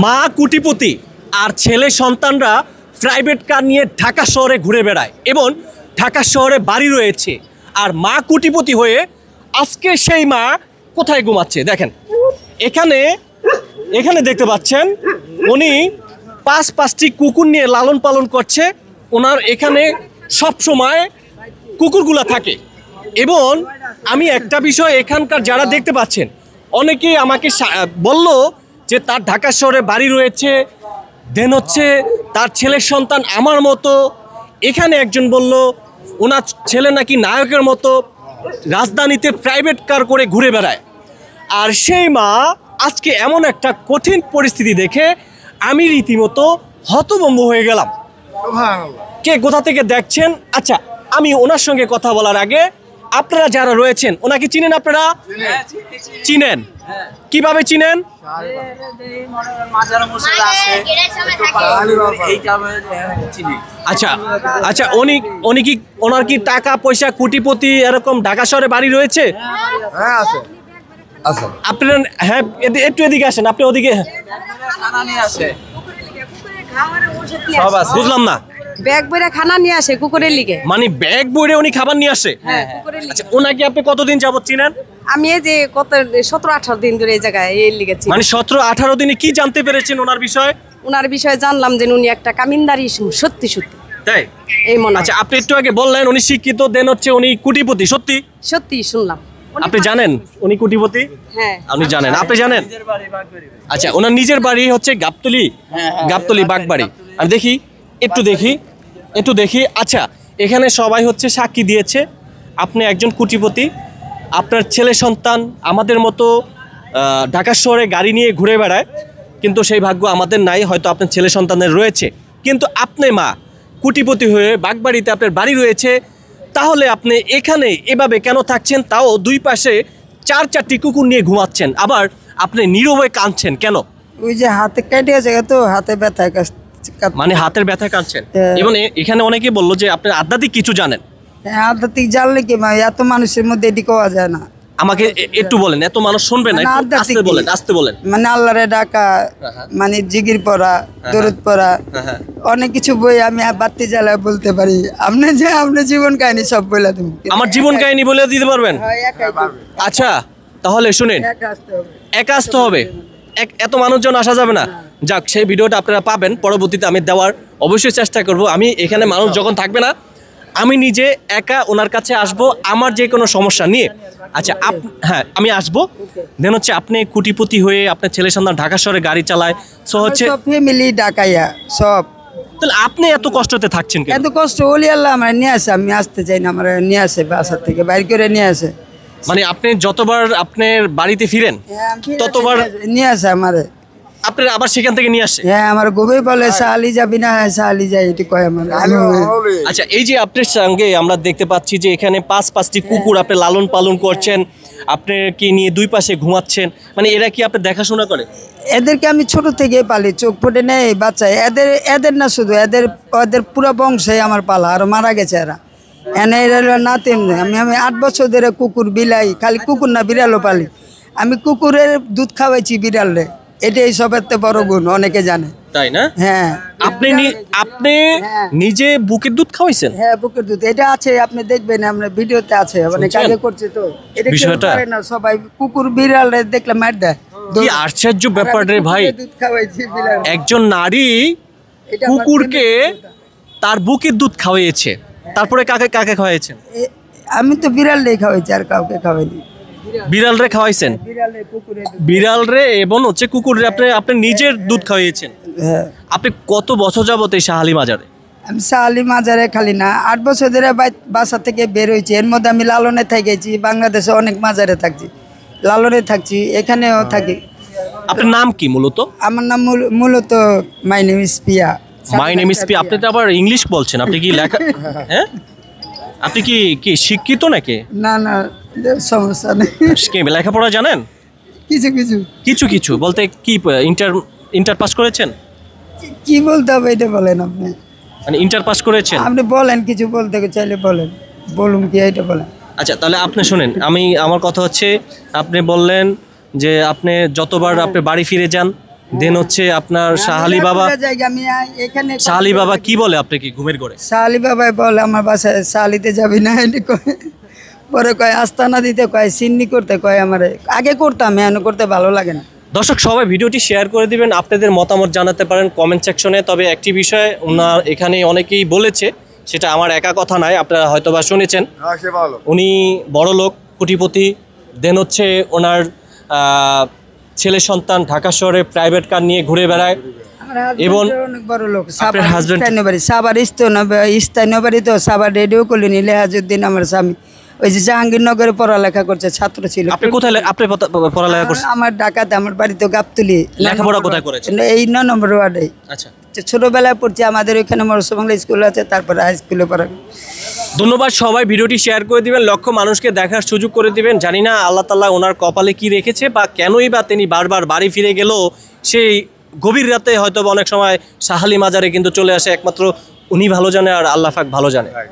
মা কোটিপতি আর ছেলে সন্তানরা প্রাইভেট কার নিয়ে ঢাকা শহরে ঘুরে বেড়ায় এবং ঢাকা শহরে বাড়ি রয়েছে। আর মা কোটিপতি হয়ে আজকে সেই মা কোথায় ঘুমাচ্ছে দেখেন। এখানে এখানে দেখতে পাচ্ছেন উনি পাঁচটি কুকুর নিয়ে লালন পালন করছে। ওনার এখানে সব সময় কুকুরগুলা থাকে। এবং আমি একটা বিষয় এখানকার যারা দেখতে পাচ্ছেন অনেকেই আমাকে বলল যে তার ঢাকা শহরে বাড়ি রয়েছে, দেন হচ্ছে তার ছেলের সন্তান আমার মতো। এখানে একজন বলল ওনার ছেলে নাকি নায়কের মতো রাজধানীতে প্রাইভেট কার করে ঘুরে বেড়ায়। আর সেই মা আজকে এমন একটা কঠিন পরিস্থিতি দেখে আমি রীতিমতো হতভম্ব হয়ে গেলাম। কে কোথা থেকে দেখছেন? আচ্ছা, আমি ওনার সঙ্গে কথা বলার আগে আপনারা যারা রয়েছেন ওনাকে চিনেন? আপনারা চিনেন? কিভাবে চিনেন? আচ্ছা আচ্ছা, উনি কি ওনার কি টাকা পয়সা কোটিপতি এরকম ঢাকা শহরে বাড়ি রয়েছে? আপনারা হ্যাঁ একটু এদিকে আসেন, আপনি ওদিকে। বুঝলাম না। ব্যাগ বইরে খানা নিয়ে আসে কুকুরের লিগে। মানে ব্যাগ বইরে উনি খাবার নিয়ে আসে? হ্যাঁ, কুকুরের লিগে। আচ্ছা, ওনাকে আপনি কতদিন যাবত চিনেন? আমি এই যে কত 17-18 দিন ধরে এই জায়গায় এই লিগে চিনি। মানে 17-18 দিনে কি জানতে পেরেছেন ওনার বিষয়ে? ওনার বিষয়ে জানলাম যে উনি একটা কামিনদারি সত্যি সত্যি। তাই? এই মনে। আচ্ছা, আপনি একটু আগে বললেন উনি শিক্ষিত, দেন হচ্ছে উনি কোটিপতি। সত্যি? সত্যি শুনলাম। আপনি জানেন উনি কোটিপতি? হ্যাঁ, আপনি জানেন? আপনি জানেন? আচ্ছা, ওনার নিজের বাড়ি হচ্ছে গাবতলী, গাবতলী বাগবাড়ি। আমি দেখি একটু দেখি। আচ্ছা, এখানে সবাই হচ্ছে সাক্ষী দিয়েছে আপনি একজন কোটিপতি, আপনার ছেলে সন্তান আমাদের মতো ঢাকা শহরে গাড়ি নিয়ে ঘুরে বেড়ায়, কিন্তু সেই ভাগ্য আমাদের নাই। হয়তো আপনার ছেলে সন্তানের রয়েছে, কিন্তু আপনি মা কোটিপতি হয়ে বাগবাড়িতে আপনার বাড়ি রয়েছে, তাহলে আপনি এখানে এভাবে কেন থাকছেন? তাও দুই পাশে 4-4টি কুকুর নিয়ে ঘুমাচ্ছেন, আবার আপনি নীরবে কাঁদছেন কেন? ওই যে হাতে কেটে আছে তো, হাতে ব্যথা। মানে হাতের ব্যথায় কাঁদছেন। এবং এখানে অনেকে বললো যে আপনি আধ্যাত্মিক কিছু জানেন। হ্যাঁ, আধ্যাত্মিক জানলে কি এত মানুষের মধ্যে এটি কোয়া যায় না। আমাকে একটু বলেন, এত মানুষ শুনবে না, আস্তে বলেন। মানে আল্লাহরে ডাকা, মানে জিকির পড়া, দরুদ পড়া, অনেক কিছু বই আমি বাতি জ্বালায় বলতে পারি। আপনি জীবন কাহিনী সব বলে দেব। আমার জীবন কাহিনী বলে দিতে পারবেন? আচ্ছা, তাহলে শুনেন, একা আসতে হবে, এত মানুষজন আসা যাবে না। যাক, সেই ভিডিওটা আপনারা পাবেন পরবর্তীতে, আমি দেওয়ার অবশ্যই চেষ্টা করব। আমি এখানে মানুষ যখন থাকবে না, আমি নিজে একা ওনার কাছে আসব আমার যে কোনো সমস্যা নিয়ে। আচ্ছা, হ্যাঁ আমি আসবো। দেন হচ্ছে আপনি কোটিপতি হয়ে আপনার ছেলে সন্তান ঢাকা শহরে গাড়ি চালায়, সো হচ্ছে ফ্যামিলি ঢাকাইয়া সব। তাহলে আপনি এত কষ্টতে থাকছেন কেন? এত কষ্ট হলে আল্লাহ আমার নিয়ে আসে, আমি আসতে চাই না, আমার নিয়ে আসে বাসা থেকে বাইর করে নিয়ে আসে। মানে আপনি যতবার আপনার বাড়িতে ফিরেন ততবার নিয়ে আসে আমারে, আপনার আবার সেখান থেকে নিয়ে আসে? হ্যাঁ, আমার গোবে বলে সাহালি যাবি না? হ্যাঁ সাহালি যাই, এটি কয় আমার। আচ্ছা, এই যে আপনার সঙ্গে আমরা দেখতে পাচ্ছি যে এখানে 5-5টি কুকুর আপনি লালন পালন করছেন, আপনাকে নিয়ে দুই পাশে ঘুমাচ্ছেন, মানে এরা কি আপনি দেখাশোনা করে? এদেরকে আমি ছোট থেকে পালি, চোখ ফুটে নেই বাচ্চা। এদের না শুধু এদের পুরো বংশে আমার পালা, আর মারা গেছে এরা। এনে না তেমনি আমি 8 বছর ধরে কুকুর বিলাই, খালি কুকুর না বিড়ালও পালি। আমি কুকুরের দুধ খাওয়াইছি বিড়ালে, এটাই সবের বড় গুণ, অনেকে জানে। তাই না? হ্যাঁ। আপনি নিজে বুকের দুধ খাওয়াইছেন? হ্যাঁ, বুকের দুধ এটা আছে, আপনি দেখবেন, আমরা ভিডিওতে আছে, অনেক আগে করছে তো। এটা বিষয়টা না সবাই কুকুর বিড়ালে দেখলে মার দেয়। কি আশ্চর্য ব্যাপার রে ভাই, দুধ খাওয়াইছি বিড়াল। একজন নারী কুকুরকে তার বুকের দুধ খাওয়াইছে, তারপরে কাকে খাওয়াইছেন? আমি তো বিড়ালটাই খাওয়াইছি, আর কাউকে খাওয়াইনি। বিড়াল রে খাওয়াইছেন? বিড়াল রে এবং হচ্ছে কুকুর রে আপনি নিজের দুধ খাওয়াইছেন। হ্যাঁ। আপনি কত বছর যাবত এই শাহালি মাজারে? আমি শাহালি মাজারে খালি না, 8 বছর ধরে বাসা থেকে বের হয়েছি। এর মধ্যে আমি লালনে থেকেছি, বাংলাদেশে অনেক মাজারে থাকছি, লালনে থাকছি, এখানেও থাকি। আপনার নাম কি মূলত? আমার নাম মূলত my name is Piya. My name is Piya. আপনি তো আবার ইংলিশ বলছেন, আপনি কি লেখা হ্যাঁ আপনি কি শিক্ষিত নাকি? না না, সমস্যা নেই। লেখাপড়া জানেন? কিছু কিছু বলতে কি ইন্টার পাস করেছেন? কি বলতে হবে এটা বলেন আপনি। মানে ইন্টার পাস করেছেন? আপনি বলেন, কিছু বলতে চাইলে বলুন কি এটা বলেন। আচ্ছা, তাহলে আপনি শুনেন, আমার কথা হচ্ছে, আপনি বললেন যে আপনি যতবার আপনি বাড়ি ফিরে যান দেন হচ্ছে আপনার শাহালি বাবা। আমি এখানে শাহালি বাবা কি বলে আপনি কি ঘুমের ঘরে? শাহালি বাবাই বলে আমার বাসায় শাহালিতে যাবি না এটি কয়। পরে কয় আস্তানা দিতে কয় সিন্নি করতে কয় আমার আগে করতাম এখন করতে ভালো লাগে না। দর্শক সবাই ভিডিওটি শেয়ার করে দিবেন, আপনাদের মতামত জানাতে পারেন কমেন্ট সেকশনে। তবে একটি বিষয় ওনার এখানে অনেকেই বলেছে, সেটা আমার একা কথা নয়, আপনারা হয়তো বা শুনেছেন। উনি বড় লোক, কোটিপতি। দেন হচ্ছে ওনার ছেলে সন্তান ঢাকা শহরে প্রাইভেট কার নিয়ে ঘুরে বেড়ায়। এবং অনেক বড় লোক আপনার husband- সাবার স্থানীয় বাড়ি তো সাবার রেডিও করলেন লেহাজুদ্দিন আমার স্বামী, ওই যে জাহাঙ্গীরনগরে পড়ালেখা করছে, ছাত্র ছিল। আপনি কোথায় আপনি পড়ালেখা করছেন? আমার ঢাকাতে, আমার বাড়ি তো গাবতলি। লেখাপড়া কোথায় করেছেন? এই 9 নম্বর ওয়ার্ডে। আচ্ছা, ছোটবেলায় পড়ছি, আমাদের ওইখানে মরসা বাংলা স্কুল আছে, তারপরে হাই স্কুলে পড়া। ধন্যবাদ। সবাই ভিডিওটি শেয়ার করে দিবেন, লক্ষ মানুষকে দেখার সুযোগ করে দিবেন। জানি না আল্লাহ তাআলা ওনার কপালে কি রেখেছে বা কেনই বা তিনি বারবার বাড়ি ফিরে গেলেও সেই গভীর রাতে হয়তো বা অনেক সময় শাহালি মাজারে কিন্তু চলে আসে, একমাত্র উনি ভালো জানে আর আল্লাহ পাক ভালো জানে।